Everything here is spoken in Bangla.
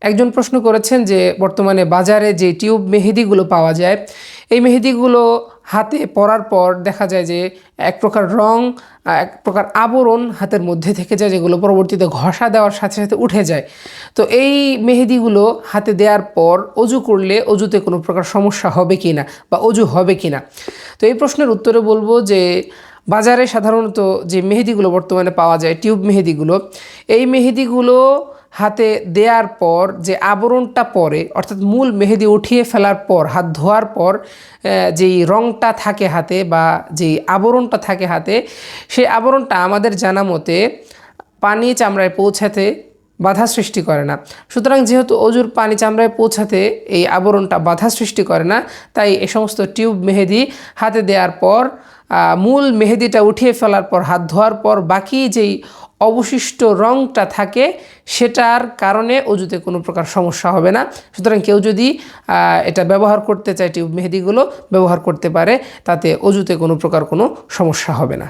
একজন প্রশ্ন করেছেন যে বর্তমানে বাজারে যে টিউব মেহেদিগুলো পাওয়া যায়, এই মেহেদিগুলো হাতে পরার পর দেখা যায় যে এক প্রকার রং, এক প্রকার আবরণ হাতের মধ্যে থেকে যায়, যেগুলো পরবর্তীতে ঘষা দেওয়ার সাথে সাথে উঠে যায়। তো এই মেহেদিগুলো হাতে দেওয়ার পর অজু করলে অজুতে কোনো প্রকার সমস্যা হবে কি না বা অজু হবে কি না। তো এই প্রশ্নের উত্তরে বলবো যে বাজারে সাধারণত যে মেহেদিগুলো বর্তমানে পাওয়া যায়, টিউব মেহেদিগুলো, এই মেহেদিগুলো হাতে দেওয়ার পর যে আবরণটা পড়ে, অর্থাৎ মূল মেহেদি উঠিয়ে ফেলার পর হাত ধোয়ার পর যেই রঙটা থাকে হাতে বা যেই আবরণটা থাকে হাতে, সেই আবরণটা আমাদের জানা মতে পানি চামড়ায় পৌঁছাতে বাধা সৃষ্টি করে না। সুতরাং যেহেতু অজুর পানি চামড়ায় পৌঁছাতে এই আবরণটা বাধা সৃষ্টি করে না, তাই এ সমস্ত টিউব মেহেদি হাতে দেওয়ার পর মূল মেহেদিটা উঠিয়ে ফেলার পর হাত ধোয়ার পর বাকি যেই অবশিষ্ট রঙটা থাকে সেটার কারণে অজুতে কোনো প্রকার সমস্যা হবে না। সুতরাং কেউ যদি এটা ব্যবহার করতে চায়, টিউব মেহেদিগুলো ব্যবহার করতে পারে, তাতে অজুতে কোনো প্রকার কোনো সমস্যা হবে না।